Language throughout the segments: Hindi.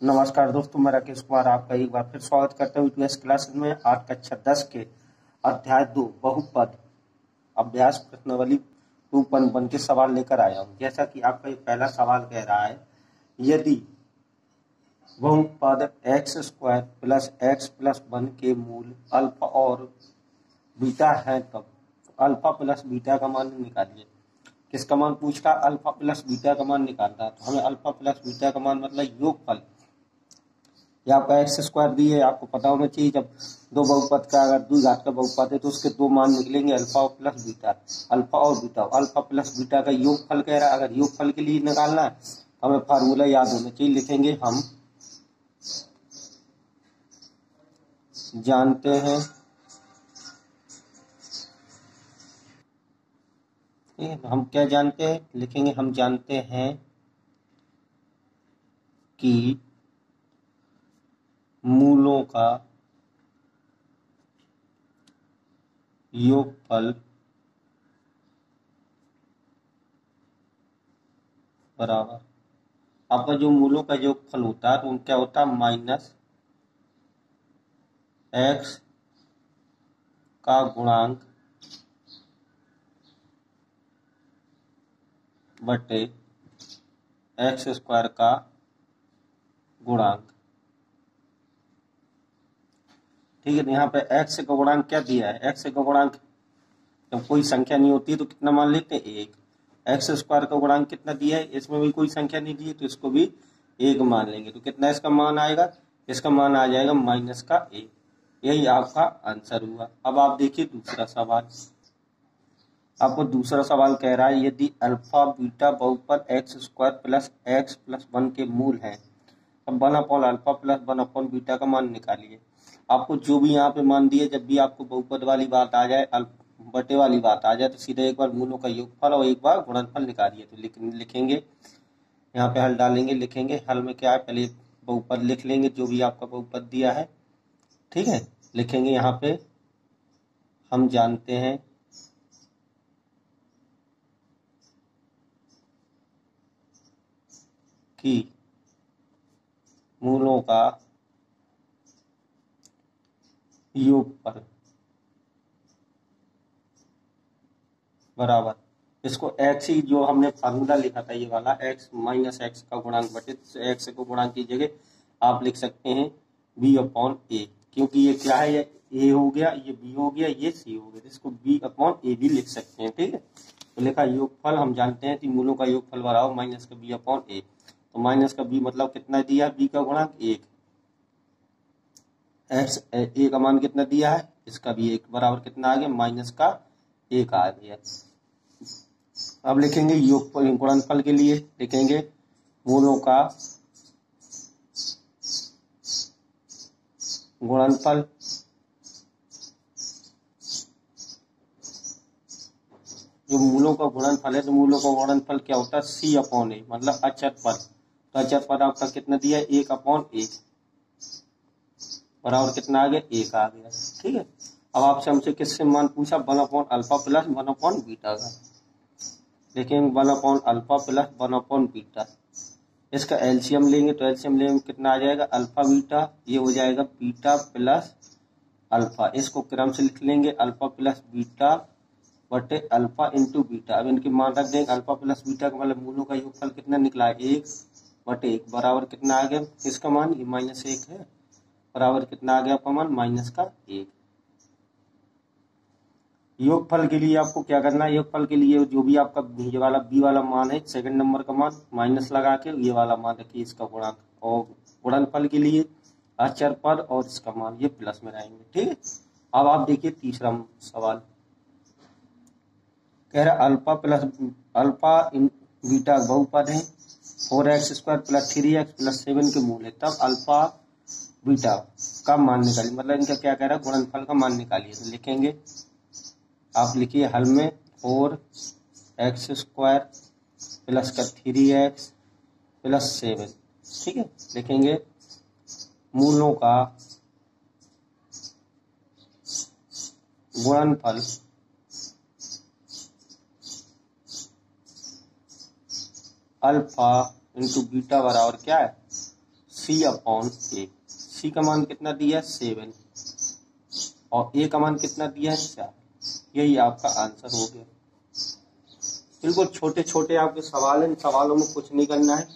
नमस्कार दोस्तों, मैं राकेश कुमार आपका एक बार फिर स्वागत करता हूँ यूएस क्लास में। आज कक्षा 10 के अध्याय 2 बहुपद अभ्यास प्रश्नावली 2.1 के सवाल लेकर आया हूँ। जैसा कि आपका ये पहला सवाल कह रहा है, यदि बहुपद x square plus x plus 1 के मूल अल्फा और बीटा है तब अल्फा प्लस बीटा का मान निकालिए। किसका मान पूछ रहा? अल्फा प्लस बीटा का मान निकालना है। तो हमें अल्फा प्लस बीटा का मान मतलब योगफल, या आपका एक्स स्क्वायर दी है, आपको पता होना चाहिए जब दो बहुपद का अगर दो घात का बहुपद है तो उसके दो मान निकलेंगे, अल्फा प्लस बीटा। अल्फा और बीटा, अल्फा प्लस बीटा का योगफल कह रहा है। अगर योगफल के लिए निकालना है तो हमें फार्मूला याद होना चाहिए। लिखेंगे हम जानते हैं, हम क्या जानते हैं, लिखेंगे हम जानते हैं कि मूलों का योगफल बराबर, आपका जो मूलों का योगफल होता है तो वो क्या होता है, माइनस एक्स का गुणांक बटे एक्स स्क्वायर का गुणांक। ठीक है, तो यहाँ पे एक्स का गुणांक क्या दिया है? एक्स का गुणांक जब कोई संख्या नहीं होती है तो कितना मान लेते हैं, एक। एक्स स्क्वायर का गुणांक कितना दिया है? इसमें भी कोई संख्या नहीं दी है तो इसको भी एक मान लेंगे। तो कितना इसका मान आएगा? इसका मान आ जाएगा माइनस का एक। यही आपका आंसर हुआ। अब आप देखिए दूसरा सवाल। आपको दूसरा सवाल कह रहा है, यदि अल्फा बीटा बहुपद x square plus x plus 1 के मूल हैं, अब 1 upon alpha plus 1 upon beta का मान निकालिए। आपको जो भी यहाँ पे मान दिए, जब भी आपको बहुपद वाली बात आ जाए, बटे वाली बात आ जाए, तो सीधे एक बार मूलों का योगफल और एक बार गुणनफल निकालिए। तो लिखेंगे यहाँ पे हल डालेंगे। लिखेंगे हल में क्या है, पहले बहुपद लिख लेंगे जो भी आपका बहुपद दिया है। ठीक है, लिखेंगे यहाँ पे हम जानते हैं कि मूलों का योगफल बराबर, इसको एक्स ही जो हमने फार्मूला लिखा था ये वाला, एक्स माइनस एक्स का गुणांक बटे एक्स को गुणांक की जगह आप लिख सकते हैं बी अपॉन ए, क्योंकि ये क्या है, ये ए हो गया, ये बी हो गया, ये सी हो गया, इसको बी अपॉन ए भी लिख सकते हैं। ठीक है, तो लिखा योगफल, हम जानते हैं कि मूलों का योगफल बराबर माइनस का बी अपॉन ए। तो माइनस का बी मतलब कितना दिया, बी का गुणांक एक, एक्स ए का मान कितना दिया है, इसका भी एक, बराबर कितना आ गया, माइनस का एक आ गया। अब लिखेंगे योगफल, गुणनफल के लिए लिखेंगे मूलों का गुणनफल जो मूलों का गुणनफल है, तो मूलों का गुणनफल क्या होता है, सी अपॉन ए, मतलब अचर पद। तो अचर पद आपका कितना दिया है, एक अपॉन एक, बराबर कितना आ गया, एक आ गया। ठीक है, अब आपसे हमसे किससे मान पूछा, 1 upon alpha plus 1 upon beta का। देखेंगे 1 upon alpha plus 1 upon beta, इसका एलसीएम लेंगे तो एलसीएम लेंगे कितना आ जाएगा, अल्फा बीटा, ये हो जाएगा बीटा प्लस अल्फा। इसको क्रम से लिख लेंगे, अल्फा प्लस बीटा बटे अल्फा इंटू बीटा। अब इनके मान रख देंगे, अल्फा प्लस बीटा का मतलब मूलों का योगफल कितना निकला है, एक बटे एक, बराबर कितना आ गया, इसका मान ये माइनस एक है, बराबर कितना आ गया आपका मान, माइनस का एक। योगफल के लिए आपको क्या करना है, योगफल के लिए जो भी आपका ये वाला बी वाला मान है, सेकंड नंबर का मान माइनस लगा के ये वाला मान रखिए, इसका गुणांक, और गुणनफल के लिए अचर पद और इसका मान ये प्लस में रहेंगे। ठीक है, अब आप देखिए तीसरा सवाल कह रहा है, अल्फा प्लस अल्फा इन बीटा बहुपद है, 4x square plus 3x plus 7 के मूल है, तब अल्फा बीटा का मान निकालिए। मतलब इनका क्या कह रहा है, गुणनफल का मान निकालिए। तो लिखेंगे, आप लिखिए हल में 4x स्क्वायर प्लस का 3x प्लस 7। ठीक है, लिखेंगे मूलों का गुणनफल अल्फा इंटू बीटा बराबर क्या है, सी अपॉन ए। सी का मान कितना दिया है 7 और ए का मान कितना दिया है 4। यही आपका आंसर हो गया। बिल्कुल छोटे छोटे आपके सवाल हैं, इन सवालों में कुछ नहीं करना है।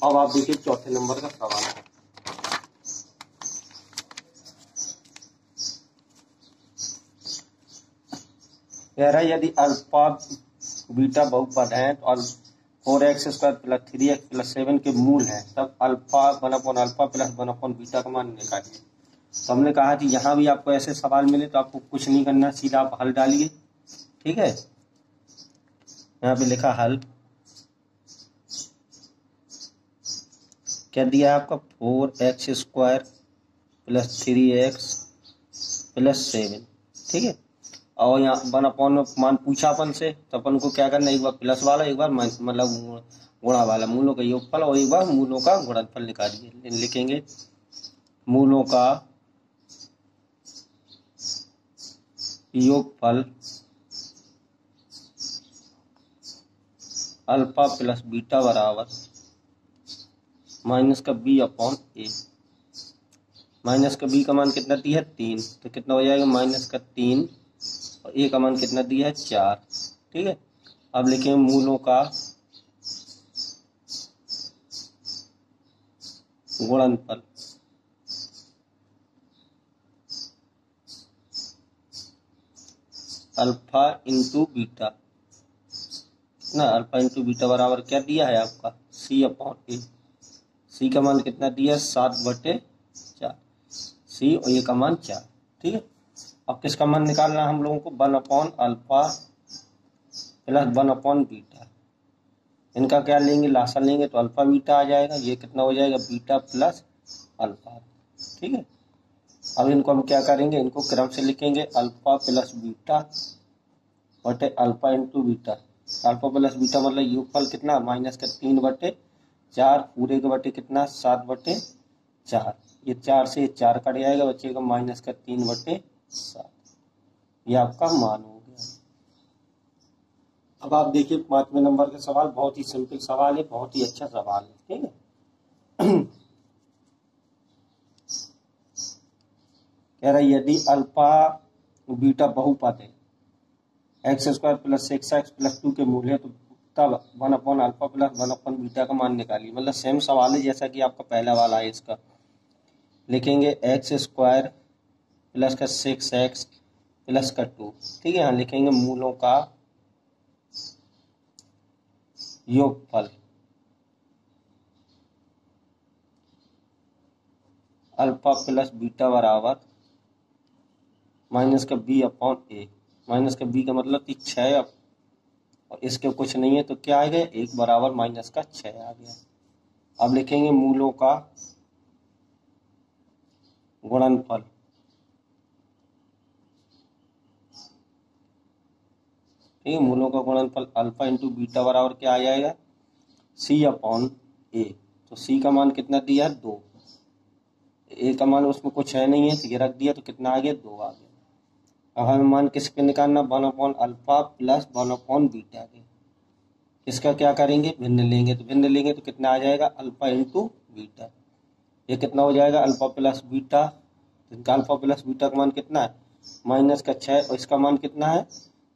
अब आप देखिए चौथे नंबर का सवाल है। कह रहा है यदि अल्फा बीटा बहुपद है और 4x square plus 3x plus 7 के मूल है, तब अल्फा 1 अल्फा प्लस 1 बीटा का मान निकालिए। तो हमने कहा कि यहाँ भी आपको ऐसे सवाल मिले तो आपको कुछ नहीं करना, सीधा आप हल डालिए। ठीक है, यहाँ पे लिखा हल। क्या दिया है आपका 4x square plus 3x plus 7। ठीक है, और यहाँ 1 में मान पूछा अपन से, तो अपन को क्या करना, एक बार प्लस वाला, एक बार मतलब गुणा वाला, मूलों का योगफल और एक बार मूलों का गुणनफल निकालिए। लिखेंगे मूलों का योगफल अल्फा प्लस बीटा बराबर माइनस का बी अपॉन ए। माइनस का बी का मान कितना दिया है 3, तो कितना हो जाएगा माइनस का 3 और ए का मान कितना दिया है 4। ठीक है, अब लिखेंगे मूलों का गुणनफल अल्फा इंटू बीटा। ना अल्फा इंटू बीटा बराबर क्या दिया है आपका सी अपॉन ए। सी का मान कितना दिया है 7/4, सी और ए का मान 4। ठीक है, अब किसका मान निकालना है हम लोगों को, 1 upon alpha plus 1 upon beta. इनका क्या लेंगे, लासा लेंगे तो अल्फा बीटा आ जाएगा। ये कितना हो जाएगा बीटा प्लस अल्फा। ठीक है, अब इनको हम क्या करेंगे, इनको क्रम से लिखेंगे अल्फा प्लस बीटा बटे alpha into beta. Alpha plus beta मतलब योगफल कितना माइनस का 3/4 पूरे के बटे कितना 7/4। ये 4 से 4 कट जाएगा, बचेगा माइनस का 3/7। ये आपका मान हो गया। अब आप देखिए 5वें नंबर का सवाल, बहुत ही सिंपल सवाल है, बहुत ही अच्छा सवाल है। ठीक है, कह रहा है यदि अल्फा बीटा बहुपद है, x square plus 6x plus 2 के मूल है, तो तब 1 upon alpha plus 1 upon beta का मान निकालिए। मतलब सेम सवाल है जैसा कि आपका पहला वाला है। इसका लिखेंगे एक्स स्क्वायर प्लस का 6x प्लस का 2। ठीक है, यहाँ लिखेंगे मूलों का योगफल अल्फा प्लस बीटा बराबर माइनस का बी अपॉन ए। माइनस का बी का मतलब कि 6 और इसके कुछ नहीं है तो क्या आ गया 1 बराबर माइनस का 6 आ गया। अब लिखेंगे मूलों का गुणनफल ठीक है, मूलों का गुणनफल अल्फा इंटू बीटा बराबर क्या आ जाएगा सी अपॉन ए। तो सी का मान कितना दिया है 2, ए का मान उसमें कुछ है नहीं है तो ये रख दिया, तो कितना आ गया 2 आ गया। अब हमें मान किसके निकालना 1 upon alpha plus 1 upon beta के। इसका क्या करेंगे भिन्न लेंगे, तो भिन्न लेंगे तो कितना आ जाएगा अल्फा इंटू बीटा। ये कितना हो जाएगा अल्फा प्लस बीटा, इनका अल्फा प्लस बीटा का मान कितना है माइनस का 6 और इसका मान कितना है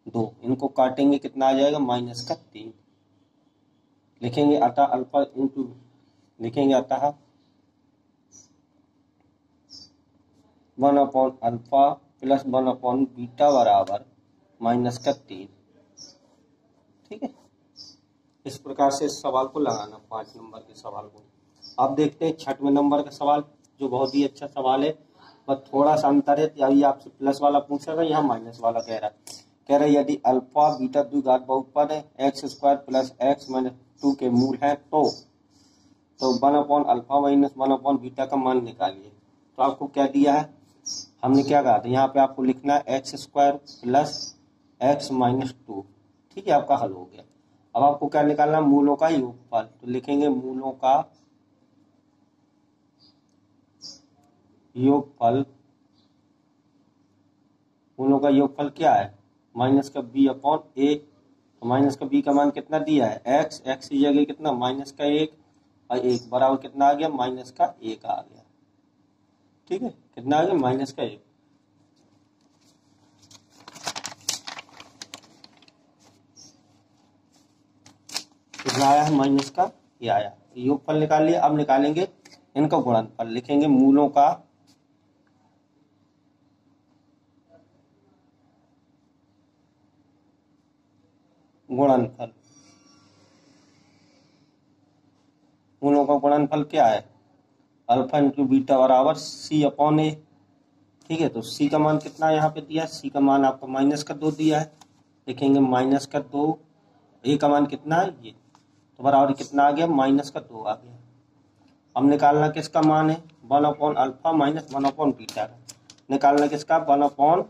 2। इनको काटेंगे कितना आ जाएगा माइनस का 3। लिखेंगे अतः अल्फा इंटू लिखेंगे अतः 1 upon alpha plus 1 upon beta बराबर माइनस का 3। ठीक है, इस प्रकार से इस सवाल को लगाना 5 नंबर के सवाल को। अब देखते हैं 6वें नंबर का सवाल, जो बहुत ही अच्छा सवाल है, बस थोड़ा सा अंतर है। अभी आपसे प्लस वाला पूछा था, यहाँ माइनस वाला कह रहा है यदि अल्फा बीटा द्विघात बहुपद है x square plus x minus 2 के मूल है तो 1 upon alpha minus 1 upon beta का मान निकालिए। तो आपको क्या दिया है, हमने क्या कहा था यहाँ पे आपको लिखना है x square plus x minus 2। ठीक है, आपका हल हो गया। अब आपको क्या निकालना मूलों का योगफल, तो लिखेंगे मूलों का योगफल। मूलों का योगफल क्या है माइनस का बी अपॉन ए। तो माइनस का बी का मान कितना दिया है एक्स, एक्स की जगह कितना माइनस का 1 और 1 बराबर कितना आ गया, माइनस का 1 आ गया। ठीक है, कितना आ गया, माइनस का 1। कितना आया है, माइनस का ये आया। योगफल निकाल लिया। अब निकालेंगे इनका गुणनफल, लिखेंगे मूलों का गुणनफल। मूलों का गुणनफल क्या है, अल्फा इंटू बीटा बराबर सी अपॉन ए। ठीक है, तो सी का मान कितना है यहाँ पे दिया है, सी का मान आपको माइनस का 2 दिया है, लिखेंगे माइनस का 2। ए का मान कितना है ये, तो बराबर कितना आ गया, माइनस का 2 आ गया। अब निकालना किसका मान है, 1 upon alpha minus 1 upon beta का। निकालना किसका, 1 upon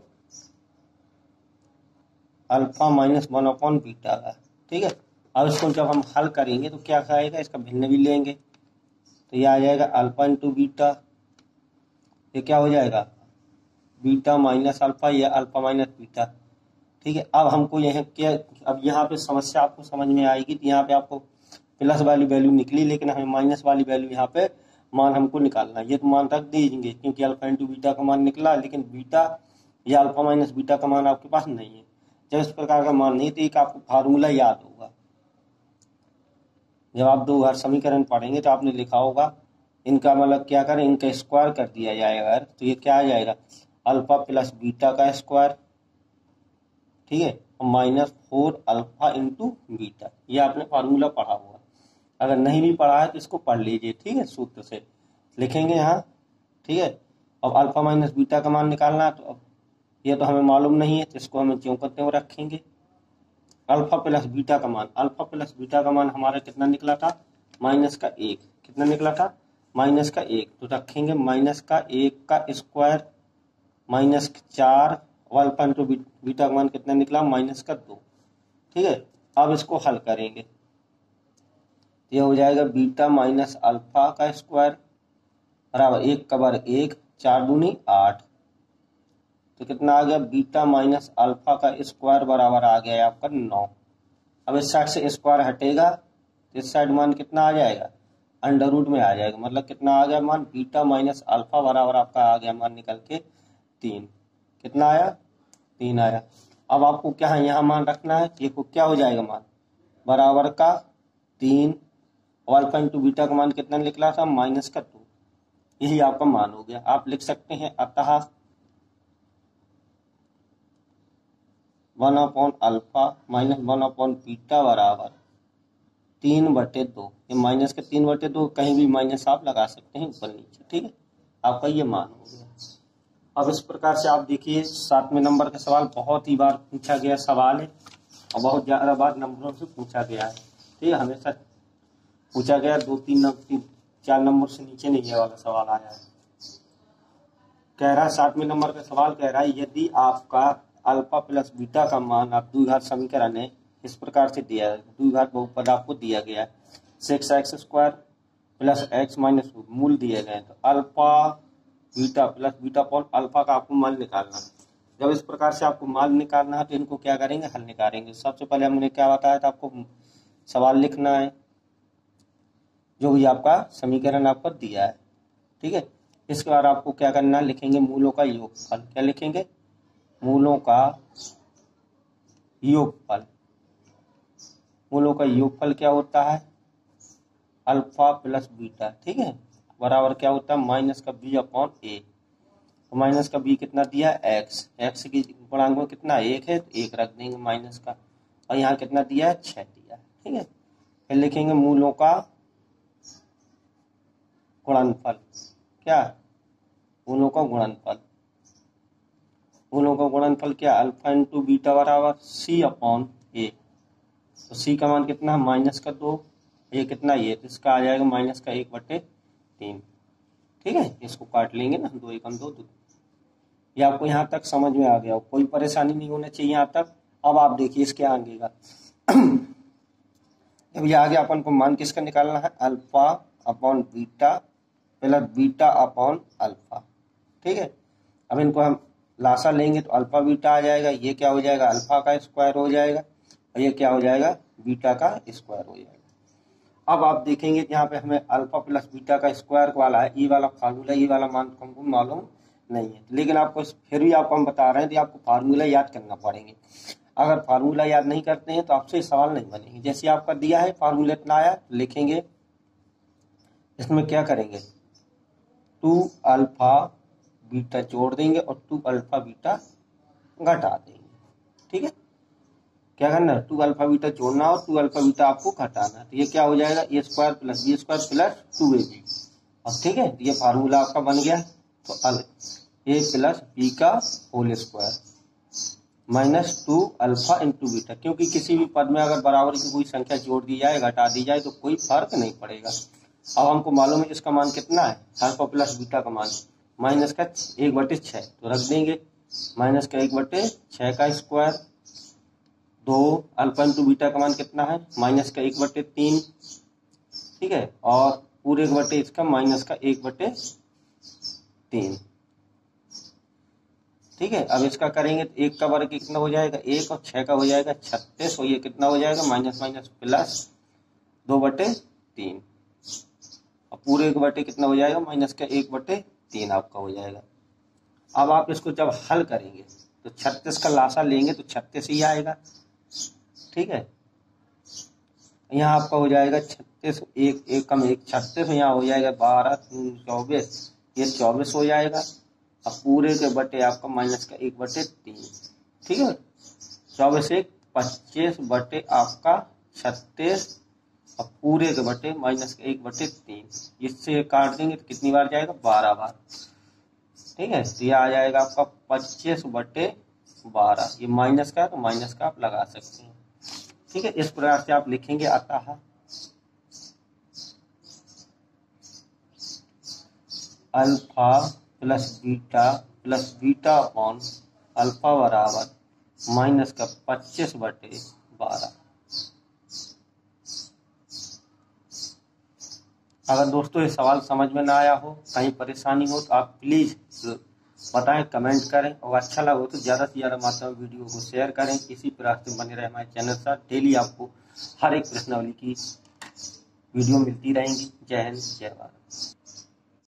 alpha minus 1 upon beta का। ठीक है, अब इसको जब हम हल करेंगे तो क्या आएगा, इसका भिन्न भी लेंगे तो ये आ जाएगा अल्फा इंटू बीटा, ये क्या हो जाएगा, बीटा माइनस अल्फा, या अल्फा माइनस बीटा। ठीक है, अब हमको यह क्या, अब यहाँ पे समस्या आपको समझ में आएगी। तो यहाँ पे आपको प्लस वाली वैल्यू निकली, लेकिन हमें माइनस वाली वैल्यू यहाँ पे मान हमको निकालना है। ये तो मान रख दीजिए क्योंकि अल्फा इंटू बीटा का मान निकला, लेकिन बीटा या अल्फा माइनस बीटा का मान आपके पास नहीं है। जब इस प्रकार का मान नहीं, तो एक आपको फार्मूला याद होगा। जब आप 2 बार समीकरण पढ़ेंगे तो आपने लिखा होगा, इनका मतलब क्या करें, इनका स्क्वायर कर दिया जाएगा तो ये क्या आ जाएगा, अल्फा प्लस बीटा का स्क्वायर। ठीक है, माइनस 4 अल्फा इंटू बीटा। ये आपने फार्मूला पढ़ा हुआ, अगर नहीं भी पढ़ा है तो इसको पढ़ लीजिए। ठीक है, सूत्र से लिखेंगे यहाँ। ठीक है, अब अल्फा माइनस बीटा का मान निकालना है, तो अब ये तो हमें मालूम नहीं है, तो इसको हमें क्यों करते हुए रखेंगे। अल्फा प्लस बीटा का मान, अल्फा प्लस बीटा का मान हमारा कितना निकला था, माइनस का 1। कितना निकला था, माइनस का 1। तो रखेंगे माइनस का 1 का square minus 4, alpha into beta का मान कितना निकला, माइनस का 2। ठीक है, अब इसको हल करेंगे, यह हो जाएगा बीटा माइनस अल्फा का स्क्वायर बराबर 1 का वर्ग 1, 4 दूनी 8। तो कितना आ गया, बीटा माइनस अल्फा का स्क्वायर बराबर आ गया आपका 9। अब इस साइड से स्क्वायर हटेगा तो इस साइड मान कितना आ जाएगा, अंडर रूट में आ जाएगा। मतलब कितना आ गया मान, बीटा माइनस अल्फा बराबर आपका आ गया मान निकल के 3। कितना आया, 3 आया। अब आपको क्या है, यहाँ मान रखना है, ये को क्या हो जाएगा मान, बराबर का 3, और अल्फा इंटू बीटा का मान कितना निकला था, माइनस का 2। यही आपका मान हो गया। आप लिख सकते हैं अतः 1 upon alpha minus 1 upon beta बराबर 3/2। ये माइनस के 3/2, कहीं भी माइनस आप लगा सकते हैं ऊपर नीचे। ठीक है, आपका ये मान हो गया। अब इस प्रकार से आप देखिए 7वें नंबर का सवाल बहुत ही बार पूछा गया सवाल है, और बहुत ज्यादा बार नंबरों से पूछा गया है। ठीक है, हमेशा पूछा गया, 4 नंबर से नीचे नहीं ये वाला सवाल आया है। कह रहा है 7वें नंबर का सवाल कह रहा है, यदि आपका अल्फा प्लस बीटा का मान आप द्विघात समीकरण है इस प्रकार से दिया है, द्विघात बहुपद आपको दिया गया है 6x² प्लस x माइनस मूल दिए गए, तो alpha beta plus beta upon alpha का आपको मान निकालना है। जब इस प्रकार से आपको मान निकालना है तो इनको क्या करेंगे, हल निकालेंगे। सबसे पहले हमने क्या बताया था, आपको सवाल लिखना है जो भी आपका समीकरण आपको दिया है। ठीक है, इसके बाद आपको क्या करना है, लिखेंगे मूलों का योगफल। क्या लिखेंगे, मूलों का योगफल। मूलों का योगफल क्या होता है, अल्फा प्लस बीटा। ठीक है, बराबर क्या होता है, माइनस का b अपॉन ए। तो माइनस का b कितना दिया है, x की गुणांक में कितना 1 है, तो 1 रख देंगे माइनस का, और यहाँ कितना दिया है, 6 दिया है। ठीक है, फिर लिखेंगे मूलों का गुणनफल। क्या, मूलों का गुणनफल। मूलों का गुणनफल क्या, अल्फा इंटू बीटा बराबर c अपॉन ए। तो c का मान कितना है, माइनस का 2, ये कितना, ये तो इसका आ जाएगा माइनस का 1/3। ठीक है, इसको काट लेंगे ना, 2 एकम 2 2। ये आपको यहाँ तक समझ में आ गया हो, कोई परेशानी नहीं होना चाहिए यहाँ तक। अब आप देखिए इसके आगे का जब ये आगे अपन को मान किसका निकालना है, alpha upon beta plus beta upon alpha. ठीक है, अब इनको हम लासा लेंगे तो अल्फा बीटा आ जाएगा, ये क्या हो जाएगा, अल्फा का स्क्वायर हो जाएगा, और ये क्या हो जाएगा, बीटा का स्क्वायर हो जाएगा। अब आप देखेंगे कि यहाँ पे हमें अल्फा प्लस बीटा का स्क्वायर वाला है, ये वाला फार्मूला, ये वाला मान हमको मालूम नहीं है, लेकिन आपको फिर भी आपको हम बता रहे हैं कि आपको फार्मूला याद करना पड़ेंगे। अगर फार्मूला याद नहीं करते हैं तो आपसे सवाल नहीं बनेंगे। जैसे आपका दिया है फार्मूला इतना आया, लिखेंगे, इसमें क्या करेंगे, 2 अल्फा बीटा जोड़ देंगे और 2 अल्फा बीटा घटा देंगे। ठीक है, क्या करना है, 2 अल्फा बीटा जोड़ना और 2 अल्फा बीटा आपको घटाना। तो ये क्या हो जाएगा, A square plus B square plus 2ab। और ठीक है, ये फार्मूला आपका बन गया। तो ए प्लस बी का whole square minus 2 alpha into beta, क्योंकि किसी भी पद में अगर बराबर की कोई संख्या जोड़ दी जाए घटा दी जाए तो कोई फर्क नहीं पड़ेगा। अब हमको मालूम है इसका मान कितना है, अल्फा प्लस बीटा का मान माइनस का 1/6, तो रख देंगे माइनस का 1/6 का स्क्वायर, 2 अल्फा इंटू बीटा का मान कितना है, माइनस का 1/3। ठीक है, और पूरे 1 इसका माइनस का 1/3। ठीक है, अब इसका करेंगे तो 1 का वर्ग कितना हो जाएगा, 1 और 6 का हो जाएगा 36, और ये कितना हो जाएगा माइनस माइनस प्लस 2/3, और पूरे 1 कितना हो जाएगा माइनस का 1/3 आपका हो जाएगा। अब आप इसको जब हल करेंगे तो 36 का लासा लेंगे तो 36 ही आएगा। ठीक है, यहाँ आपका हो जाएगा 36, 1 कम 1 36, यहाँ हो जाएगा 12 3 24, ये 24 हो जाएगा। अब पूरे के बटे आपका माइनस का 1/3। ठीक है, 24 1 25 बटे आपका 36, और पूरे के बटे माइनस का 1/3। इससे काट देंगे तो कितनी बार जाएगा, 12 बार। ठीक है, तो यह आ जाएगा आपका 25/12। ये माइनस का है तो माइनस का आप लगा सकते हैं। ठीक है, इस प्रकार से आप लिखेंगे, आता है alpha plus beta upon alpha बराबर माइनस का 25/12। अगर दोस्तों ये सवाल समझ में ना आया हो, कहीं परेशानी हो तो आप प्लीज बताएं, कमेंट करें, और अच्छा लगा हो तो ज़्यादा से ज़्यादा मात्रा में वीडियो को शेयर करें। इसी प्रकार से बने रहे हमारे चैनल पर, डेली आपको हर एक प्रश्नावली की वीडियो मिलती रहेंगी। जय हिंद, जय भारत।